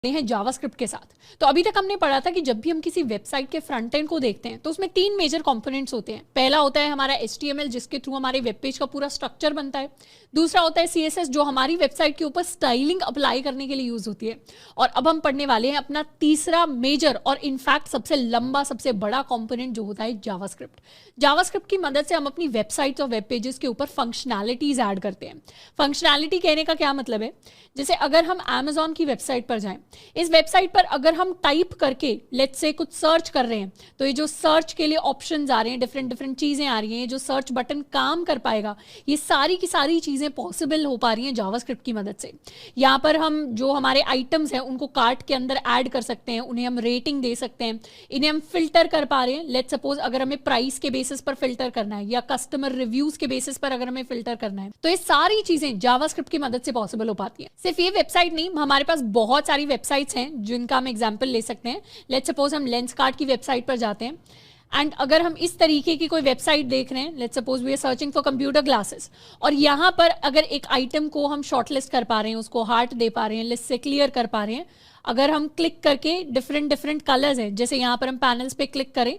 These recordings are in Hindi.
हैं जावास्क्रिप्ट के साथ। तो अभी तक हमने पढ़ा था कि जब भी हम किसी वेबसाइट के फ्रंट एंड को देखते हैं तो उसमें 3 मेजर कंपोनेंट्स होते हैं। पहला होता है हमारा HTML, जिसके थ्रू हमारे वेब पेज का पूरा स्ट्रक्चर बनता है। दूसरा होता है CSS, जो हमारी वेबसाइट के ऊपर स्टाइलिंग अप्लाई करने के लिए यूज होती है। और अब हम पढ़ने वाले हैं अपना तीसरा मेजर और इनफैक्ट सबसे लंबा, सबसे बड़ा कंपोनेंट, जो होता है जावास्क्रिप्ट। जावास्क्रिप्ट की मदद से हम अपनी वेबसाइट्स और वेब पेजेस के ऊपर फंक्शनैलिटीज ऐड करते हैं। फंक्शनैलिटी कहने का क्या मतलब है? जैसे अगर हम Amazon की वेबसाइट पर जाएं, इस वेबसाइट पर अगर हम टाइप करके लेट्स से कुछ सर्च कर रहे हैं, तो ये जो सर्च के लिए ऑप्शंस आ रहे हैं, डिफरेंट चीजें आ रही हैं, जो सर्च बटन काम कर पाएगा, ये सारी की सारी चीजें पॉसिबल हो पा रही हैं जावास्क्रिप्ट की मदद से। यहाँ पर हम जो हमारे आइटम्स हैं उनको कार्ट के अंदर ऐड कर सकते हैं, उन्हें हम रेटिंग दे सकते हैं, इन्हें हम फिल्टर कर पा रहे हैं। लेट्स सपोज अगर हमें प्राइस के बेसिस पर फिल्टर करना है या कस्टमर रिव्यूज के बेसिस पर अगर हमें फिल्टर करना है, तो ये सारी चीजें जावास्क्रिप्ट की मदद से पॉसिबल हो पाती है। सिर्फ ये वेबसाइट नहीं, हमारे पास बहुत सारी वेबसाइट्स हैं जिनका हम एग्जांपल ले सकते हैं। लेट्स सपोज हम लेंसकार्ट की वेबसाइट पर जाते हैं एंड अगर हम इस तरीके की कोई वेबसाइट देख रहे हैं, let's suppose we are searching for computer glasses, और यहाँ पर अगर एक आइटम को हम शॉर्टलिस्ट कर पा रहे हैं, उसको हार्ट दे पा रहे हैं, लिस्ट से क्लियर कर पा रहे हैं, अगर हम क्लिक करके डिफरेंट कलर्स हैं, जैसे यहाँ पर हम पैनल्स पे क्लिक करें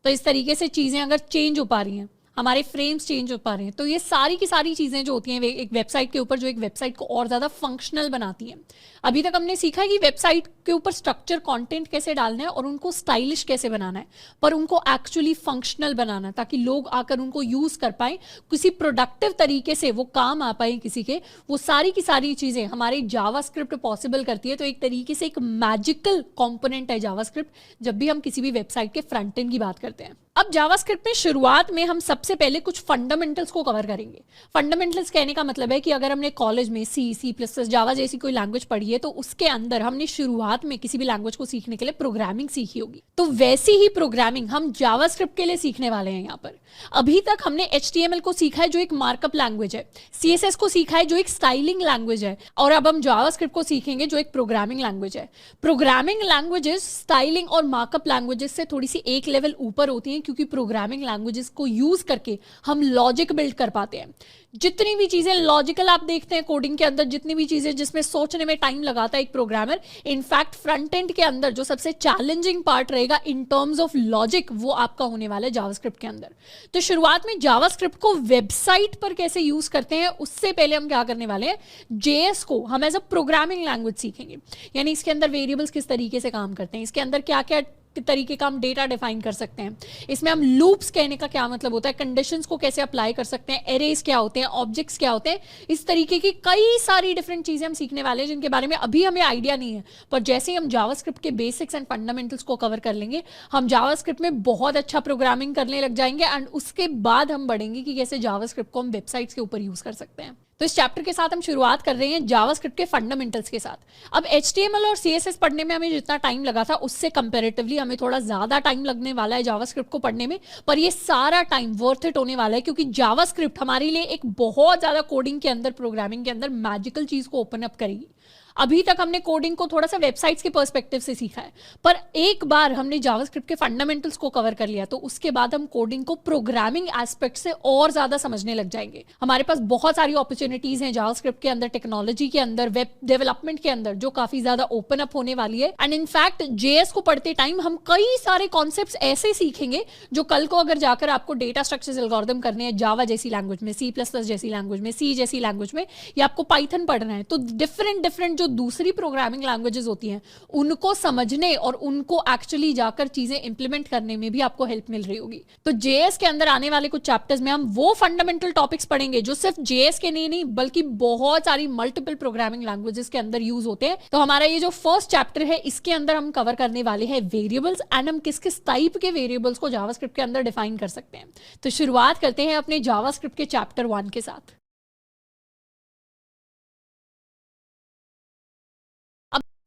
तो इस तरीके से चीज़ें अगर चेंज हो पा रही हैं, हमारे फ्रेम्स चेंज हो पा रहे हैं, तो ये सारी की सारी चीज़ें जो होती हैं एक वेबसाइट के ऊपर, जो एक वेबसाइट को और ज़्यादा फंक्शनल बनाती हैं। अभी तक हमने सीखा है कि वेबसाइट के ऊपर स्ट्रक्चर कंटेंट कैसे डालना है और उनको स्टाइलिश कैसे बनाना है, पर उनको एक्चुअली फंक्शनल बनाना है ताकि लोग आकर उनको यूज़ कर पाए, किसी प्रोडक्टिव तरीके से वो काम आ पाए किसी के। वो सारी की सारी चीज़ें हमारे जावास्क्रिप्ट पॉसिबल करती है। तो एक तरीके से एक मैजिकल कॉम्पोनेंट है जावास्क्रिप्ट, जब भी हम किसी भी वेबसाइट के फ्रंट एंड की बात करते हैं। अब जावास्क्रिप्ट में शुरुआत में हम सबसे पहले कुछ फंडामेंटल्स को कवर करेंगे। फंडामेंटल्स कहने का मतलब है कि अगर हमने कॉलेज में C++, जावा जैसी कोई लैंग्वेज पढ़ी है, तो उसके अंदर हमने शुरुआत में किसी भी लैंग्वेज को सीखने के लिए प्रोग्रामिंग सीखी होगी, तो वैसी ही प्रोग्रामिंग हम जावास्क्रिप्ट के लिए सीखने वाले हैं। यहाँ पर अभी तक हमने HTML को सीखा है जो एक मार्कअप लैंग्वेज है, CSS को सीखा है जो एक स्टाइलिंग लैंग्वेज है, और अब हम जावास्क्रिप्ट को सीखेंगे जो एक प्रोग्रामिंग लैंग्वेज है। प्रोग्रामिंग लैंग्वेजेस स्टाइलिंग और मार्कअप लैंग्वेजेस से थोड़ी सी एक लेवल ऊपर होती हैं, क्योंकि प्रोग्रामिंग लैंग्वेजेस को यूज करके हम लॉजिक बिल्ड कर पाते हैं। जितनी भी चीजें लॉजिकल आप देखते हैं कोडिंग के अंदर, जितनी भी चीजें जिसमें सोचने में टाइम लगाता है एक प्रोग्रामर, इनफैक्ट फ्रंट एंड के अंदर जो सबसे चैलेंजिंग पार्ट रहेगा इन टर्म्स ऑफ लॉजिक, वो आपका होने वाला है जावास्क्रिप्ट के अंदर। तो शुरुआत में जावास्क्रिप्ट को वेबसाइट पर कैसे यूज करते हैं, उससे पहले हम क्या करने वाले हैं, JS को हम एज अ प्रोग्रामिंग लैंग्वेज सीखेंगे। यानी इसके अंदर वेरिएबल्स किस तरीके से काम करते हैं, इसके अंदर क्या क्या तरीके का हम डेटा डिफाइन कर सकते हैं, इसमें हम लूप्स कहने का क्या मतलब होता है, कंडीशंस को कैसे अप्लाई कर सकते हैं, एरेज क्या होते हैं, ऑब्जेक्ट्स क्या होते हैं, इस तरीके की कई सारी डिफरेंट चीजें हम सीखने वाले हैं जिनके बारे में अभी हमें आइडिया नहीं है। पर जैसे ही हम जावास्क्रिप्ट के बेसिक्स एंड फंडामेंटल्स को कवर कर लेंगे, हम जावास्क्रिप्ट में बहुत अच्छा प्रोग्रामिंग करने लग जाएंगे एंड उसके बाद हम बढ़ेंगे कि कैसे जावास्क्रिप्ट को हम वेबसाइट्स के ऊपर यूज कर सकते हैं। तो इस चैप्टर के साथ हम शुरुआत कर रहे हैं जावास्क्रिप्ट के फंडामेंटल्स के साथ। अब HTML और CSS पढ़ने में हमें जितना टाइम लगा था उससे कंपैरेटिवली हमें थोड़ा ज्यादा टाइम लगने वाला है जावास्क्रिप्ट को पढ़ने में, पर ये सारा टाइम वर्थ इट होने वाला है, क्योंकि जावास्क्रिप्ट हमारे लिए एक बहुत ज्यादा कोडिंग के अंदर, प्रोग्रामिंग के अंदर मैजिकल चीज को ओपन अप करेगी। अभी तक हमने कोडिंग को थोड़ा सा वेबसाइट्स के पर्सपेक्टिव से सीखा है, पर एक बार हमने जावास्क्रिप्ट के फंडामेंटल्स को कवर कर लिया तो उसके बाद हम कोडिंग को प्रोग्रामिंग एस्पेक्ट से और ज्यादा समझने लग जाएंगे। हमारे पास बहुत सारी अपॉर्चुनिटीज हैं जावास्क्रिप्ट के अंदर, टेक्नोलॉजी के अंदर, वेब डेवलपमेंट के अंदर, जो काफी ज्यादा ओपन अप होने वाली है। एंड इनफैक्ट JS को पढ़ते टाइम हम कई सारे कॉन्सेप्ट्स ऐसे सीखेंगे जो कल को अगर जाकर आपको डेटा स्ट्रक्चर्स एल्गोरिथम करने हैं जावा जैसी लैंग्वेज में, C++ जैसी लैंग्वेज में, C जैसी लैंग्वेज में, या आपको पाइथन पढ़ना है, तो डिफरेंट जो दूसरी प्रोग्रामिंग लैंग्वेजेस होती हैं उनको समझने और उनको एक्चुअली जाकर चीजें इंप्लीमेंट करने में भी आपको हेल्प मिल रही होगी। तो JS के अंदर आने वाले कुछ चैप्टर्स में हम वो फंडामेंटल टॉपिक्स पढ़ेंगे जो सिर्फ JS के नहीं बल्कि बहुत सारी मल्टीपल प्रोग्रामिंग लैंग्वेजेस के अंदर यूज होते हैं। तो हमारा ये जो फर्स्ट चैप्टर है इसके अंदर हम कवर करने वाले हैं वेरिएबल्स, एंड हम किस किस टाइप के वेरिएबल्स को जावास्क्रिप्ट के अंदर डिफाइन कर सकते हैं। तो शुरुआत करते हैं अपने जावास्क्रिप्ट के चैप्टर 1 के साथ।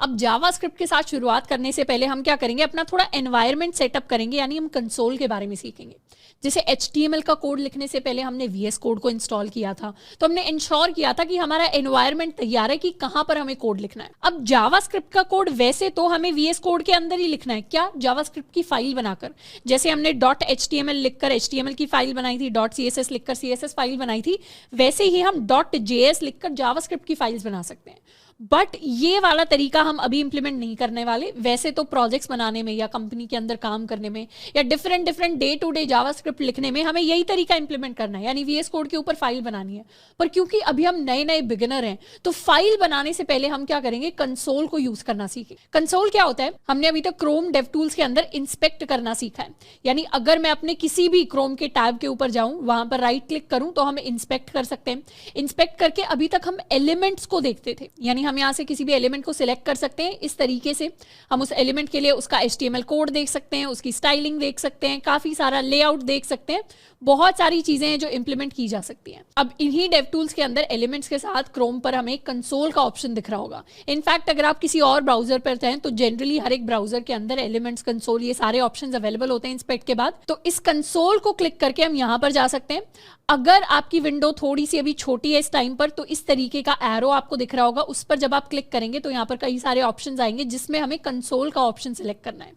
अब जावास्क्रिप्ट के साथ शुरुआत करने से पहले हम क्या करेंगे, अपना थोड़ा एनवायरनमेंट सेटअप करेंगे, यानी हम कंसोल के बारे में सीखेंगे। जैसे HTML का कोड लिखने से पहले हमने VS कोड को इंस्टॉल किया था, तो हमने इंश्योर किया था कि हमारा एनवायरनमेंट तैयार है कि कहां पर हमें कोड लिखना है। अब जावास्क्रिप्ट का कोड वैसे तो हमें VS कोड के अंदर ही लिखना है, क्या, जावास्क्रिप्ट की फाइल बनाकर। जैसे हमने .html लिखकर HTML की फाइल बनाई थी, .css लिखकर CSS फाइल बनाई थी, वैसे ही हम .js लिखकर जावास्क्रिप्ट की फाइल्स बना सकते हैं। बट ये वाला तरीका हम अभी इंप्लीमेंट नहीं करने वाले। वैसे तो प्रोजेक्ट्स बनाने में या कंपनी के अंदर काम करने में या different day to day JavaScript लिखने में हमें यही तरीका इंप्लीमेंट करना है, यानी वीएस कोड के ऊपर फाइल बनानी है। पर क्योंकि अभी हम नए नए बिगिनर हैं, तो फाइल बनाने से पहले हम क्या करेंगे, कंसोल को यूज करना सीखें। कंसोल क्या होता है, हमने अभी तक क्रोम डेव टूल्स के अंदर इंस्पेक्ट करना सीखा है। यानी अगर मैं अपने किसी भी क्रोम के टैब के ऊपर जाऊं, वहां पर राइट क्लिक करूं तो हम इंस्पेक्ट कर सकते हैं। इंस्पेक्ट करके अभी तक हम एलिमेंट्स को देखते थे, यानी हम यहां से किसी भी एलिमेंट को सिलेक्ट कर सकते हैं। इस तरीके से हम उस एलिमेंट के लिए उसका HTML कोड देख सकते हैं, उसकी स्टाइलिंग देख सकते हैं, काफी सारा लेआउट देख सकते हैं। बहुत सारी चीजें हैं जो इंप्लीमेंट की जा सकती हैं। अब इन्हीं डेव टूल्स के अंदर एलिमेंट्स के साथ क्रोम पर हमें कंसोल का ऑप्शन दिख रहा होगा। इनफैक्ट अगर आप किसी और ब्राउजर पर हैं तो जनरली हर एक ब्राउजर के अंदर एलिमेंट्स, कंसोल, ये सारे ऑप्शंस अवेलेबल होते हैं इंस्पेक्ट के बाद। तो इस कंसोल को क्लिक करके हम यहां पर जा सकते हैं। अगर आपकी विंडो थोड़ी सी अभी छोटी है इस टाइम पर, तो इस तरीके का एरो आपको दिख रहा होगा, उस पर जब आप क्लिक करेंगे तो यहाँ पर कई सारे ऑप्शंस आएंगे जिसमें हमें कंसोल का ऑप्शन सिलेक्ट करना है।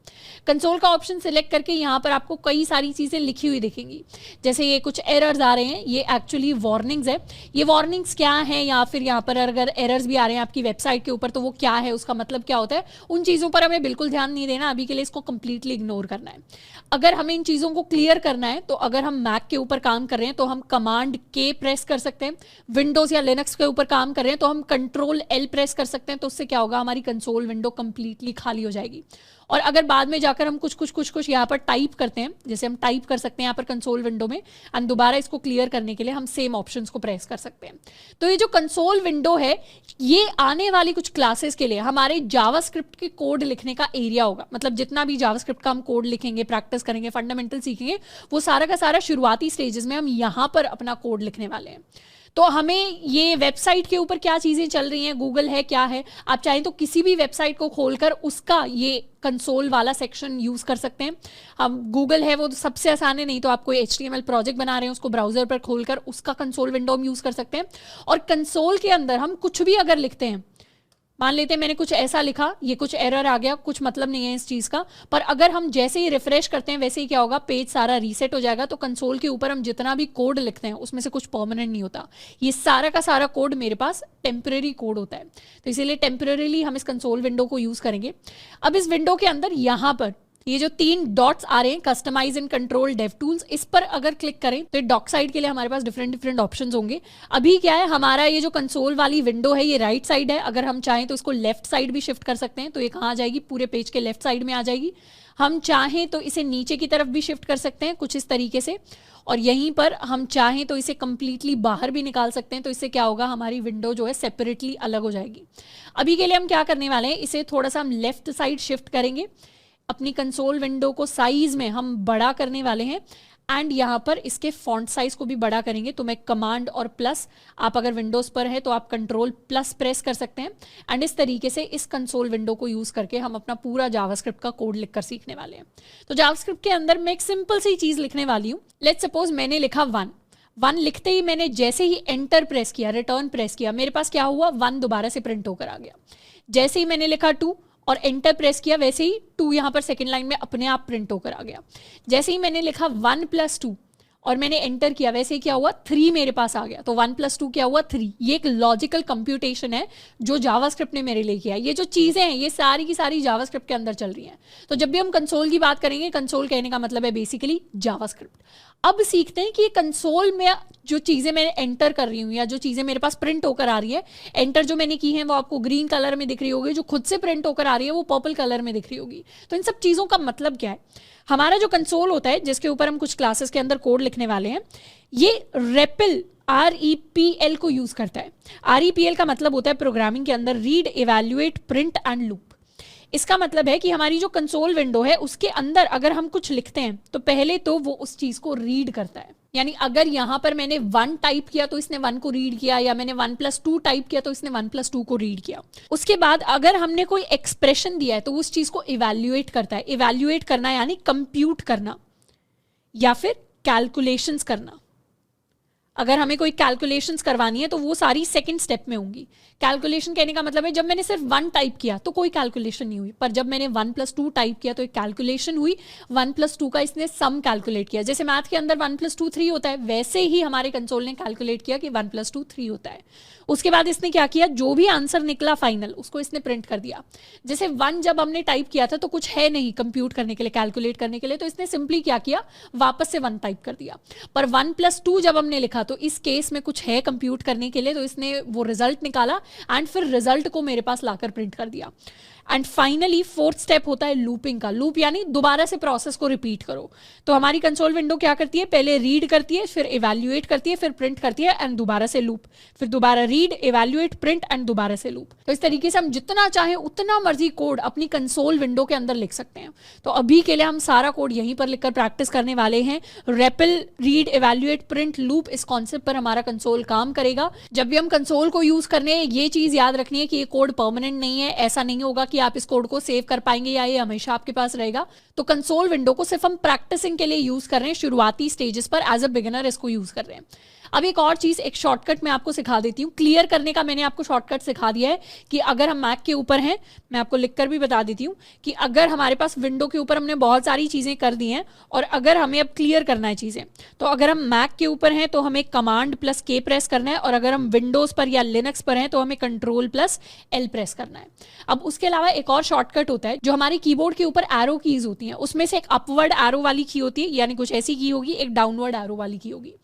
कंसोल का ऑप्शन सिलेक्ट करके यहाँ पर आपको कई सारी चीजें लिखी हुई दिखेंगी। जैसे ये कुछ एरर्स आ रहे हैं, ये एक्चुअली वार्निंग्स है। ये वार्निंग्स क्या है, या फिर यहाँ पर अगर एरर्स भी आ रहे हैं आपकी वेबसाइट के ऊपर तो वो क्या है, उसका मतलब क्या होता है, उन चीजों पर हमें बिल्कुल ध्यान नहीं देना। अभी के लिए इसको कंप्लीटली इग्नोर करना है। अगर हमें इन चीजों को क्लियर करना है तो अगर हम मैक के ऊपर काम कर रहे हैं तो हम कमांड के प्रेस कर सकते हैं। विंडोज या लिनक्स के ऊपर काम कर रहे हैं तो हम कंट्रोल L प्रेस कर सकते हैं। तो उससे क्या होगा, हमारी कंसोल विंडो कंप्लीटली खाली हो जाएगी। और अगर बाद में जाकर हम कुछ यहाँ पर टाइप करते हैं, जैसे हम टाइप कर सकते हैं यहाँ पर कंसोल विंडो में, एंड दोबारा इसको क्लियर करने के लिए हम सेम ऑप्शंस को प्रेस कर सकते हैं। तो ये जो कंसोल विंडो है, ये आने वाली कुछ क्लासेस के लिए हमारे जावास्क्रिप्ट के कोड लिखने का एरिया होगा। मतलब जितना भी जावास्क्रिप्ट का हम कोड लिखेंगे, प्रैक्टिस करेंगे, फंडामेंटल सीखेंगे, वो सारा का सारा शुरुआती स्टेजेस में हम यहाँ पर अपना कोड लिखने वाले हैं। तो हमें ये वेबसाइट के ऊपर क्या चीज़ें चल रही हैं, गूगल है, क्या है, आप चाहें तो किसी भी वेबसाइट को खोलकर उसका ये कंसोल वाला सेक्शन यूज़ कर सकते हैं। हम गूगल है वो तो सबसे आसान है, नहीं तो आप कोई HTML प्रोजेक्ट बना रहे हैं उसको ब्राउजर पर खोलकर उसका कंसोल विंडो हम यूज़ कर सकते हैं। और कंसोल के अंदर हम कुछ भी अगर लिखते हैं, मान लेते हैं मैंने कुछ ऐसा लिखा, ये कुछ एरर आ गया, कुछ मतलब नहीं है इस चीज़ का, पर अगर हम जैसे ही रिफ्रेश करते हैं वैसे ही क्या होगा, पेज सारा रीसेट हो जाएगा। तो कंसोल के ऊपर हम जितना भी कोड लिखते हैं उसमें से कुछ परमानेंट नहीं होता। ये सारा का सारा कोड मेरे पास टेम्परेरी कोड होता है, तो इसीलिए टेम्परेरीली हम इस कंसोल विंडो को यूज़ करेंगे। अब इस विंडो के अंदर यहाँ पर ये जो 3 डॉट्स आ रहे हैं, customize and control dev tools, इस पर अगर क्लिक करें तो डॉक साइड के लिए हमारे पास डिफरेंट ऑप्शंस होंगे। अभी क्या है, हमारा ये जो कंसोल वाली विंडो है ये राइट साइड है। अगर हम चाहें तो इसको लेफ्ट साइड भी शिफ्ट कर सकते हैं, तो ये कहाँ आ जाएगी, पूरे पेज के लेफ्ट साइड में आ जाएगी। हम चाहें तो इसे नीचे की तरफ भी शिफ्ट कर सकते हैं कुछ इस तरीके से, और यहीं पर हम चाहें तो इसे कंप्लीटली बाहर भी निकाल सकते हैं। तो इससे क्या होगा, हमारी विंडो जो है सेपरेटली अलग हो जाएगी। अभी के लिए हम क्या करने वाले हैं, इसे थोड़ा सा हम लेफ्ट साइड शिफ्ट करेंगे। अपनी कंसोल विंडो को साइज में हम बड़ा करने वाले हैं, एंड यहाँ पर इसके फॉन्ट साइज को भी बड़ा करेंगे। तो मैं कमांड और प्लस, आप अगर विंडोज़ पर है तो आप कंट्रोल प्लस प्रेस कर सकते हैं, एंड इस तरीके से इस कंसोल विंडो को यूज़ करके हम अपना पूरा जावास्क्रिप्ट का कोड लिखकर सीखने वाले हैं। तो जावास्क्रिप्ट के अंदर मैं एक सिंपल सी चीज़ लिखने वाली हूँ। लेट्स सपोज मैंने लिखा 1 लिखते ही मैंने जैसे ही एंटर प्रेस किया, रिटर्न प्रेस किया, मेरे पास क्या हुआ, 1 दोबारा से प्रिंट होकर आ गया। जैसे ही मैंने लिखा 2 और एंटर प्रेस किया, वैसे ही 2 यहाँ पर सेकंड लाइन में अपने आप प्रिंट होकर आ गया। जैसे ही मैंने लिखा 1 + 2 और मैंने एंटर किया, वैसे ही क्या हुआ, 3 मेरे पास आ गया। तो 1 + 2 क्या हुआ, 3। ये एक लॉजिकल कंप्यूटेशन है जो जावास्क्रिप्ट ने मेरे लिए किया। ये जो चीज़ें हैं ये सारी की सारी जावास्क्रिप्ट के अंदर चल रही हैं। तो जब भी हम कंसोल की बात करेंगे, कंसोल कहने का मतलब है बेसिकली जावास्क्रिप्ट। अब सीखते हैं कि ये कंसोल में जो चीज़ें मैं एंटर कर रही हूँ या जो चीज़ें मेरे पास प्रिंट होकर आ रही है, एंटर जो मैंने की है वो आपको ग्रीन कलर में दिख रही होगी, जो खुद से प्रिंट होकर आ रही है वो पर्पल कलर में दिख रही होगी। तो इन सब चीज़ों का मतलब क्या है, हमारा जो कंसोल होता है जिसके ऊपर हम कुछ क्लासेस के अंदर कोड लिखने वाले हैं, ये REPL REPL को यूज़ करता है। REPL का मतलब होता है प्रोग्रामिंग के अंदर read, evaluate, print and loop. इसका मतलब है कि हमारी जो कंसोल विंडो है उसके अंदर अगर हम कुछ लिखते हैं तो पहले तो वो उस चीज़ को रीड करता है। यानी अगर यहाँ पर मैंने 1 टाइप किया तो इसने 1 को रीड किया, या मैंने 1 + 2 टाइप किया तो इसने 1 + 2 को रीड किया। उसके बाद अगर हमने कोई एक्सप्रेशन दिया है तो उस चीज़ को इवैल्यूएट करता है। इवैल्यूएट करना यानी कंप्यूट करना या फिर कैलकुलेशंस करना। अगर हमें कोई कैलकुलेशंस करवानी है तो वो सारी सेकंड स्टेप में होंगी। कैलकुलेशन कहने का मतलब है जब मैंने सिर्फ 1 टाइप किया तो कोई कैलकुलेशन नहीं हुई, पर जब मैंने 1+2 टाइप किया तो एक कैलकुलेशन हुई। 1+2 का इसने सम कैलकुलेट किया। जैसे मैथ के अंदर 1+2 3 होता है, वैसे ही हमारे कंसोल ने कैलकुलेट किया कि 1+2 3 होता है। उसके बाद इसने क्या किया, जो भी आंसर निकला फाइनल उसको इसने प्रिंट कर दिया। जैसे 1 जब हमने टाइप किया था तो कुछ है नहीं कंप्यूट करने के लिए, कैलकुलेट करने के लिए, तो इसने सिंपली क्या किया, वापस से 1 टाइप कर दिया। पर 1+2 जब हमने लिखा तो इस केस में कुछ है कंप्यूट करने के लिए, तो इसने वो रिजल्ट निकाला एंड फिर रिजल्ट को मेरे पास लाकर प्रिंट कर दिया। एंड फाइनली 4th स्टेप होता है लूपिंग का। लूप यानी दोबारा से प्रोसेस को रिपीट करो। तो हमारी कंसोल विंडो क्या करती है, पहले रीड करती है, फिर इवैल्यूएट करती है, फिर प्रिंट करती है एंड दोबारा से लूप, फिर दोबारा रीड, इवैल्यूएट, प्रिंट एंड दोबारा से लूप। तो इस तरीके से हम जितना चाहे उतना मर्जी कोड अपनी कंसोल विंडो के अंदर लिख सकते हैं। तो अभी के लिए हम सारा कोड यहीं पर लिखकर प्रैक्टिस करने वाले हैं। REPL, read, evaluate, print, loop, इस कॉन्सेप्ट पर हमारा कंसोल काम करेगा। जब भी हम कंसोल को यूज करने, ये चीज याद रखनी है कि ये कोड परमानेंट नहीं है। ऐसा नहीं होगा कि आप इस कोड को सेव कर पाएंगे या ये हमेशा आपके पास रहेगा। तो कंसोल विंडो को सिर्फ हम प्रैक्टिसिंग के लिए यूज कर रहे हैं, शुरुआती स्टेजेस पर एज अ बिगिनर इसको यूज कर रहे हैं। अब एक और चीज, एक शॉर्टकट मैं आपको सिखा देती हूँ। क्लियर करने का मैंने आपको शॉर्टकट सिखा दिया है कि अगर हम मैक के ऊपर हैं, मैं आपको लिखकर भी बता देती हूँ कि अगर हमारे पास विंडो के ऊपर हमने बहुत सारी चीजें कर दी हैं और अगर हमें अब क्लियर करना है चीजें, तो अगर हम मैक के ऊपर हैं तो हमें Command+K प्रेस करना है, और अगर हम विंडोज पर या लिनक्स पर हैं तो हमें Ctrl+L प्रेस करना है। अब उसके अलावा एक और शॉर्टकट होता है, जो हमारे कीबोर्ड के ऊपर एरो कीज होती हैं, उसमें से एक अपवर्ड एरो वाली की होती है, यानी कुछ ऐसी की होगी, एक डाउनवर्ड एरो वाली की होगी।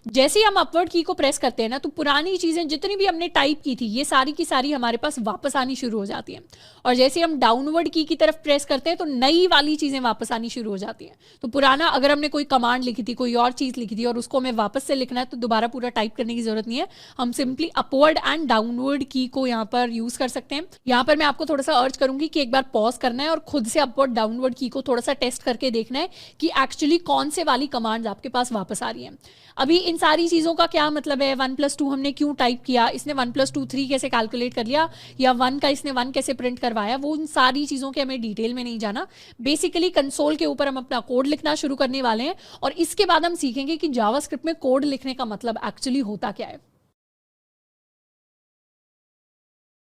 जैसे ही हम अपवर्ड की को प्रेस करते हैं ना, तो पुरानी चीजें जितनी भी हमने टाइप की थी ये सारी की सारी हमारे पास वापस आनी शुरू हो जाती हैं, और जैसे हम डाउनवर्ड की तरफ प्रेस करते हैं तो नई वाली चीजें वापस आनी शुरू हो जाती हैं। तो पुराना, अगर हमने कोई कमांड लिखी थी, कोई और चीज लिखी थी और उसको हमें वापस से लिखना है, तो दोबारा पूरा टाइप करने की जरूरत नहीं है। हम सिंपली अपवर्ड एंड डाउनवर्ड की को यहाँ पर यूज कर सकते हैं। यहाँ पर मैं आपको थोड़ा सा अर्ज करूंगी कि एक बार पॉज करना है और खुद से अपवर्ड डाउनवर्ड की को थोड़ा सा टेस्ट करके देखना है कि एक्चुअली कौन से वाली कमांड आपके पास वापस आ रही है। अभी इन सारी चीजों का क्या मतलब है, 1+2 हमने क्यों टाइप किया, इसने 1+2 3 कैसे कैलकुलेट कर लिया, या 1 का इसने 1 कैसे प्रिंट करवाया, वो उन सारी चीजों के हमें डिटेल में नहीं जाना। बेसिकली कंसोल के ऊपर हम अपना कोड लिखना शुरू करने वाले हैं, और इसके बाद हम सीखेंगे कि जावास्क्रिप्ट में कोड लिखने का मतलब एक्चुअली होता क्या है।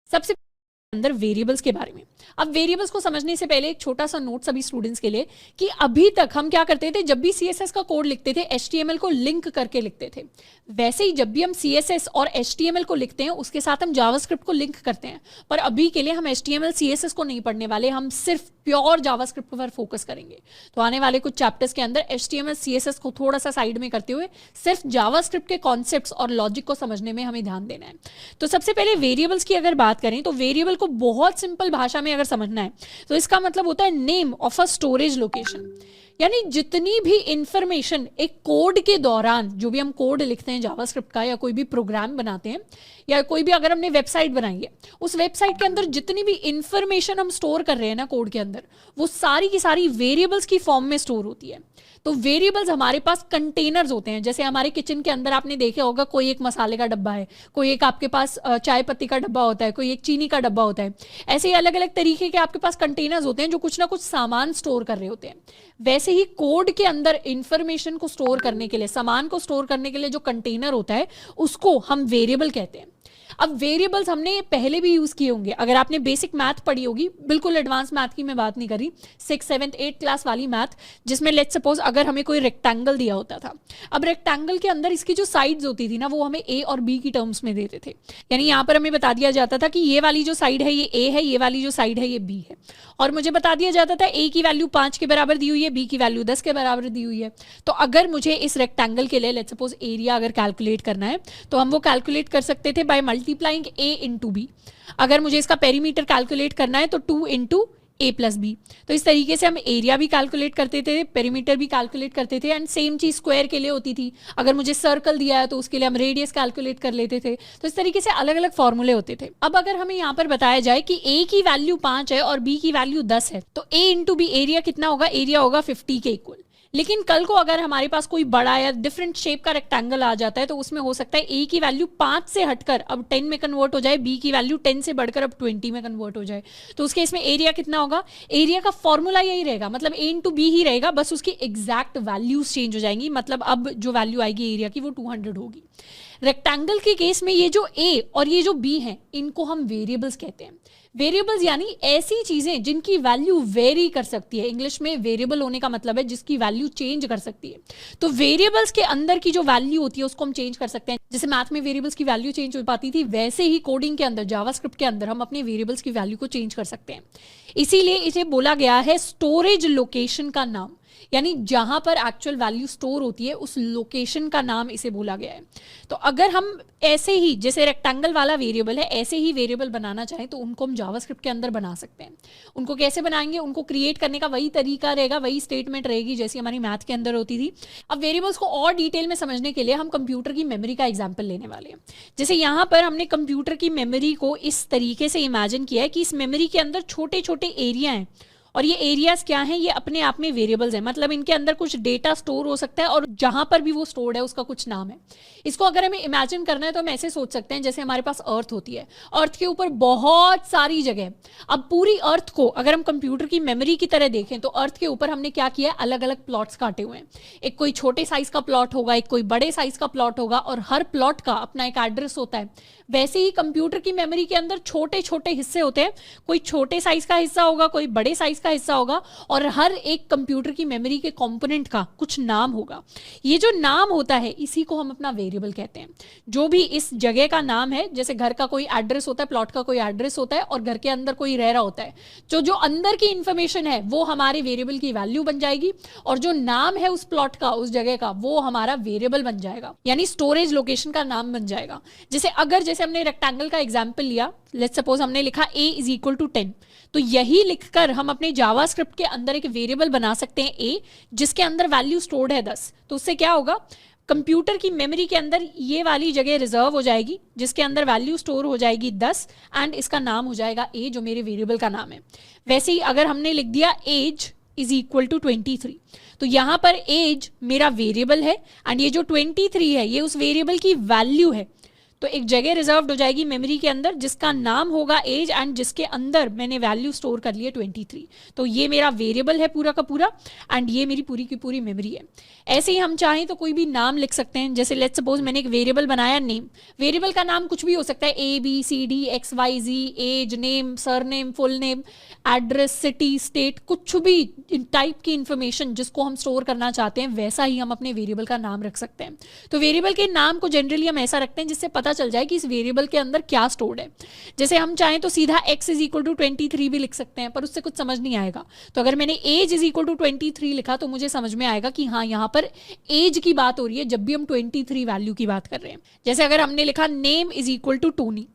सबसे अंदर वेरिएबल्स के बारे में। अब वेरिएबल्स को समझने से पहले एक छोटा सा नोट सभी स्टूडेंट्स के लिए, कि अभी तक हम क्या करते थे, जब भी CSS का कोड लिखते थे HTML को लिंक करके लिखते थे। वैसे ही जब भी हम CSS और HTML को लिखते हैं उसके साथ हम जावास्क्रिप्ट को लिंक करते हैं। पर अभी के लिए हम HTML CSS को नहीं पढ़ने वाले, हम सिर्फ प्योर जावास्क्रिप्ट पर फोकस करेंगे। तो आने वाले कुछ चैप्टर्स के अंदर HTML CSS को थोड़ा सा साइड में करते हुए सिर्फ जावास्क्रिप्ट के कॉन्सेप्ट्स और लॉजिक को समझने में हमें ध्यान देना है। तो सबसे पहले वेरिएबल्स की अगर बात करें तो वेरिएबल को बहुत सिंपल भाषा में अगर समझना है तो इसका मतलब होता है name of a storage location. यानी जितनी भी इंफॉर्मेशन एक कोड के दौरान, जो भी हम कोड लिखते हैं जावास्क्रिप्ट का या कोई भी प्रोग्राम बनाते हैं या कोई भी अगर हमने वेबसाइट बनाई है, उस वेबसाइट के अंदर जितनी भी इंफॉर्मेशन हम स्टोर कर रहे हैं ना कोड के अंदर, वो सारी की सारी वेरिएबल्स की फॉर्म में स्टोर होती है। तो वेरिएबल्स हमारे पास कंटेनर्स होते हैं। जैसे हमारे किचन के अंदर आपने देखा होगा, कोई एक मसाले का डब्बा है, कोई एक आपके पास चाय पत्ती का डब्बा होता है, कोई एक चीनी का डब्बा होता है। ऐसे ही अलग अलग तरीके के आपके पास कंटेनर्स होते हैं जो कुछ ना कुछ सामान स्टोर कर रहे होते हैं। वैसे ही कोड के अंदर इंफॉर्मेशन को स्टोर करने के लिए, सामान को स्टोर करने के लिए जो कंटेनर होता है उसको हम वेरिएबल कहते हैं। अब वेरिएबल्स हमने पहले भी यूज किए होंगे। अगर आपने बेसिक मैथ पढ़ी होगी, बिल्कुल एडवांस मैथ की मैं बात नहीं कर रही, 6th 7th 8th क्लास वाली मैथ, जिसमें लेट्स सपोज अगर हमें कोई रेक्टेंगल दिया होता था। अब रेक्टेंगल के अंदर इसकी जो साइड्स होती थी ना, वो हमें A और B की टर्म्स में देते थे। यानी यहाँ पर हमें बता दिया जाता था कि ये वाली जो साइड है ये A है, ये वाली जो साइड है ये B है, और मुझे बता दिया जाता था A की वैल्यू 5 के बराबर दी हुई है, B की वैल्यू 10 के बराबर दी हुई है। तो अगर मुझे इस रेक्टेंगल के लिए लेट्स सपोज एरिया अगर कैलकुलेट करना है तो हम वो कैलकुलेट कर सकते थे by multiplying A into B। अगर मुझे इसका पेरीमीटर कैलकुलेट करना है तो 2 इंटू A प्लस बी। तो इस तरीके से हम एरिया भी कैलकुलेट करते थे, पेरीमीटर भी कैलकुलेट करते थे, एंड सेम चीज स्क्वायर के लिए होती थी। अगर मुझे सर्कल दिया है तो उसके लिए हम रेडियस कैलकुलेट कर लेते थे। तो इस तरीके से अलग अलग फॉर्मूले होते थे। अब अगर हमें यहाँ पर बताया जाए कि A की वैल्यू 5 है और B की वैल्यू 10 है, तो A इंटू बी एरिया कितना होगा, एरिया होगा 50 के इक्वल। लेकिन कल को अगर हमारे पास कोई बड़ा या डिफरेंट शेप का रेक्टेंगल आ जाता है तो उसमें हो सकता है ए की वैल्यू 5 से हटकर अब 10 में कन्वर्ट हो जाए, बी की वैल्यू 10 से बढ़कर अब 20 में कन्वर्ट हो जाए। तो उसके इसमें एरिया कितना होगा? एरिया का फॉर्मूला यही रहेगा, मतलब ए इंटू बी ही रहेगा, बस उसकी एग्जैक्ट वैल्यूज चेंज हो जाएंगी। मतलब अब जो वैल्यू आएगी एरिया की वो 200 होगी। रेक्टेंगल के केस में ये जो ए और ये जो बी है इनको हम वेरिएबल्स कहते हैं। वेरिएबल्स यानी ऐसी चीजें जिनकी वैल्यू वेरी कर सकती है। इंग्लिश में वेरिएबल होने का मतलब है जिसकी वैल्यू चेंज कर सकती है। तो वेरिएबल्स के अंदर की जो वैल्यू होती है उसको हम चेंज कर सकते हैं। जैसे मैथ में वेरिएबल्स की वैल्यू चेंज हो पाती थी, वैसे ही कोडिंग के अंदर, जावास्क्रिप्ट के अंदर हम अपने वेरिएबल्स की वैल्यू को चेंज कर सकते हैं। इसीलिए इसे बोला गया है स्टोरेज लोकेशन का नाम, यानी जहां पर एक्चुअल वैल्यू स्टोर होती है उस लोकेशन का नाम इसे बोला गया है। तो अगर हम ऐसे ही, जैसे रेक्टेंगल वाला वेरिएबल है, ऐसे ही वेरिएबल बनाना चाहें तो उनको हम जावास्क्रिप्ट के अंदर बना सकते हैं। उनको कैसे बनाएंगे? उनको क्रिएट करने का वही तरीका रहेगा, वही स्टेटमेंट रहेगी जैसी हमारी मैथ के अंदर होती थी। अब वेरिएबल्स को और डिटेल में समझने के लिए हम कंप्यूटर की मेमोरी का एग्जाम्पल लेने वाले हैं। जैसे यहाँ पर हमने कंप्यूटर की मेमोरी को इस तरीके से इमेजिन किया है कि इस मेमोरी के अंदर छोटे छोटे एरिया हैं और ये एरियाज क्या हैं? ये अपने आप में वेरिएबल्स हैं, मतलब इनके अंदर कुछ डेटा स्टोर हो सकता है और जहां पर भी वो स्टोर्ड है उसका कुछ नाम है। इसको अगर हमें इमेजिन करना है तो हम ऐसे सोच सकते हैं जैसे हमारे पास अर्थ होती है, अर्थ के ऊपर बहुत सारी जगह। अब पूरी अर्थ को अगर हम कंप्यूटर की मेमोरी की तरह देखें तो अर्थ के ऊपर हमने क्या किया है? अलग अलग प्लॉट्स काटे हुए हैं। एक कोई छोटे साइज का प्लॉट होगा, एक कोई बड़े साइज का प्लॉट होगा और हर प्लॉट का अपना एक एड्रेस होता है। वैसे ही कंप्यूटर की मेमोरी के अंदर छोटे छोटे हिस्से होते हैं, कोई छोटे साइज का हिस्सा होगा, कोई बड़े साइज का हिस्सा होगा और हर एक कंप्यूटर की मेमोरी के कंपोनेंट का कुछ नाम होगा। ये जो नाम होता है इसी को हम अपना वेरिएबल कहते हैं। जो भी इस जगह का नाम है, जैसे घर का कोई एड्रेस होता है, प्लॉट का कोई एड्रेस होता है और घर के अंदर कोई रह रहा होता है, जो अंदर की इंफॉर्मेशन है वो हमारे वेरिएबल की वैल्यू बन जाएगी और जो नाम है उस प्लॉट का, उस जगह का, वो हमारा वेरिएबल बन जाएगा, यानी स्टोरेज लोकेशन का नाम बन जाएगा। जैसे हमने रेक्टेंगल का एग्जांपल लिया, लेट्स सपोज हमने लिखा a इज इक्वल टू 10, तो यही लिखकर हम अपने जावास्क्रिप्ट के अंदर एक वेरिएबल बना सकते हैं a, जिसके अंदर वैल्यू स्टोर्ड है 10। तो उससे क्या होगा? कंप्यूटर की मेमोरी के अंदर ये वाली जगह रिजर्व हो जाएगी जिसके अंदर वैल्यू स्टोर हो जाएगी 10 एंड इसका नाम हो जाएगा a, जो मेरे वेरिएबल का नाम है। वैसे ही अगर हमने लिख दिया एज इज इक्वल टू 23, तो यहाँ पर एज मेरा वेरिएबल है एंड ये जो 23 है ये उस वेरिएबल की वैल्यू है। तो एक जगह रिजर्व्ड हो जाएगी मेमोरी के अंदर जिसका नाम होगा एज एंड जिसके अंदर मैंने वैल्यू स्टोर कर ली है 23। तो ये मेरा वेरिएबल है पूरा का पूरा एंड ये मेरी पूरी की पूरी मेमोरी है। ऐसे ही हम चाहें तो कोई भी नाम लिख सकते हैं। जैसे लेट्स सपोज मैंने एक वेरिएबल बनाया नेम। वेरिएबल का नाम कुछ भी हो सकता है, ABCD XYZ, age, name, surname, full name, address, city, state, कुछ भी टाइप की इंफॉर्मेशन जिसको हम स्टोर करना चाहते हैं वैसा ही हम अपने वेरिएबल का नाम रख सकते हैं। तो वेरिएबल के नाम को जनरली हम ऐसा रखते हैं जिससे पता चल जाए कि इस वेरिएबल के अंदर क्या स्टोर्ड है। जैसे हम चाहें तो सीधा x इज इक्वल टू 23 भी लिख सकते हैं, पर उससे कुछ समझ नहीं आएगा। तो अगर मैंने एज इज इक्वल टू 23 लिखा तो मुझे समझ में आएगा कि हाँ यहाँ पर एज की बात हो रही है जब भी हम 23 वैल्यू की बात कर रहे हैं। जैसे अगर हमने लिखा name is equal to Tony,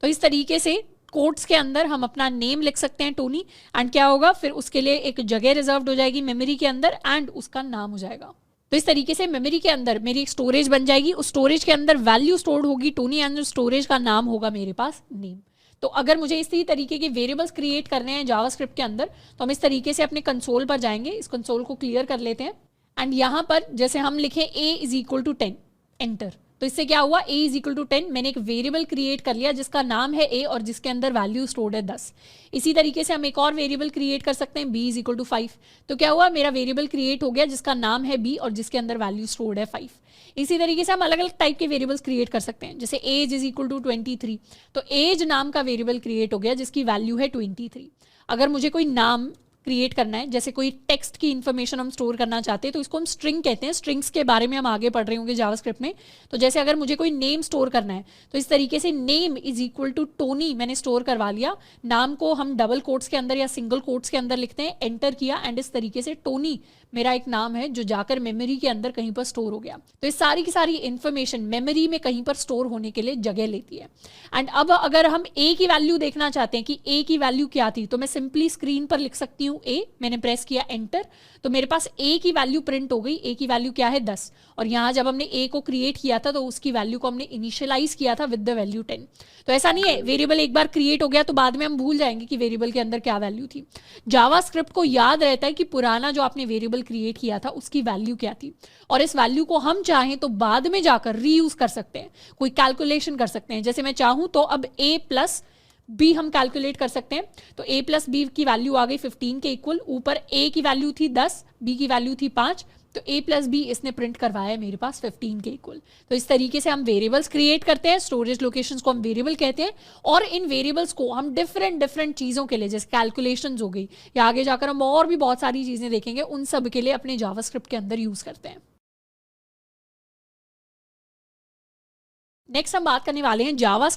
तो इस तरीके से कोट्स के अंदर हम अपना नेम लिख सकते हैं टोनी एंड क्या होगा फिर उसके लिए एक जगह रिजर्व्ड हो जाएगी मेमोरी के अंदर एंड उसका नाम हो जाएगा। तो इस तरीके से मेमोरी के अंदर मेरी एक स्टोरेज बन जाएगी, उस स्टोरेज के अंदर वैल्यू स्टोर्ड होगी टोनी एंड स्टोरेज का नाम होगा मेरे पास नेम। तो अगर मुझे इसी तरीके के वेरिएबल्स क्रिएट करने हैं जावास्क्रिप्ट के अंदर तो हम इस तरीके से अपने कंसोल पर जाएंगे। इस कंसोल को क्लियर कर लेते हैं एंड यहाँ पर जैसे हम लिखें a is equal to 10 enter, तो इससे क्या हुआ a इज इक्वल टू 10, मैंने एक वेरिएबल क्रिएट कर लिया जिसका नाम है a और जिसके अंदर वैल्यू स्टोर्ड है 10। इसी तरीके से हम एक और वेरिएबल क्रिएट कर सकते हैं b इज इक्वल टू 5, तो क्या हुआ मेरा वेरिएबल क्रिएट हो गया जिसका नाम है b और जिसके अंदर वैल्यू स्टोर्ड है 5। इसी तरीके से हम अलग अलग टाइप के वेरिएबल्स क्रिएट कर सकते हैं। जैसे एज इज इक्वल टू 23, तो एज नाम का वेरिएबल क्रिएट हो गया जिसकी वैल्यू है 23। अगर मुझे कोई नाम क्रिएट करना है, जैसे कोई टेक्स्ट की इंफॉर्मेशन हम स्टोर करना चाहते हैं तो इसको हम स्ट्रिंग कहते हैं। स्ट्रिंग्स के बारे में हम आगे पढ़ रहे होंगे जावास्क्रिप्ट में। तो जैसे अगर मुझे कोई नेम स्टोर करना है तो इस तरीके से name is equal to Tony मैंने स्टोर करवा लिया। नाम को हम डबल कोट्स के अंदर या सिंगल कोट्स के अंदर लिखते हैं, एंटर किया एंड इस तरीके से टोनी मेरा एक नाम है जो जाकर मेमोरी के अंदर कहीं पर स्टोर हो गया। तो इस सारी की सारी इंफॉर्मेशन मेमोरी में कहीं पर स्टोर होने के लिए जगह लेती है। एंड अब अगर हम a की वैल्यू देखना चाहते हैं कि a की वैल्यू क्या थी तो मैं सिंपली स्क्रीन पर लिख सकती हूँ हूँ a, मैंने प्रेस किया एंटर, तो मेरे पास a की वैल्यू प्रिंट हो गई। a की वैल्यू क्या है 10, और यहाँ जब हमने a को क्रिएट किया था तो उसकी वैल्यू को हमने इनिशियलाइज किया था विद द वैल्यू 10। तो ऐसा नहीं है वेरिएबल एक बार क्रिएट हो गया तो बाद में हम भूल जाएंगे कि वेरिएबल के अंदर क्या वैल्यू थी। जावास्क्रिप्ट को याद रहता है कि पुराना जो आपने वेरिएबल क्रिएट किया था उसकी वैल्यू क्या थी, और इस वैल्यू को हम चाहें तो बाद में जाकर रीयूज कर सकते हैं, कोई कैलकुलेशन कर सकते हैं। जैसे मैं चाहूं तो अब a प्लस बी हम कैलकुलेट कर सकते हैं। तो a प्लस बी की वैल्यू आ गई 15 के इक्वल, ऊपर a की वैल्यू थी 10, b की वैल्यू थी 5, तो a प्लस बी इसने प्रिंट करवाया है मेरे पास 15 के इक्वल। तो इस तरीके से हम वेरिएबल्स क्रिएट करते हैं, स्टोरेज लोकेशंस को हम वेरिएबल कहते हैं, और इन वेरिएबल्स को हम डिफरेंट चीज़ों के लिए, जैसे कैलकुलेशंस हो गई या आगे जाकर हम और भी बहुत सारी चीज़ें देखेंगे, उन सब के लिए अपने जावास्क्रिप्ट के अंदर यूज़ करते हैं। नेक्स्ट हम बात करने वाले हैं जावा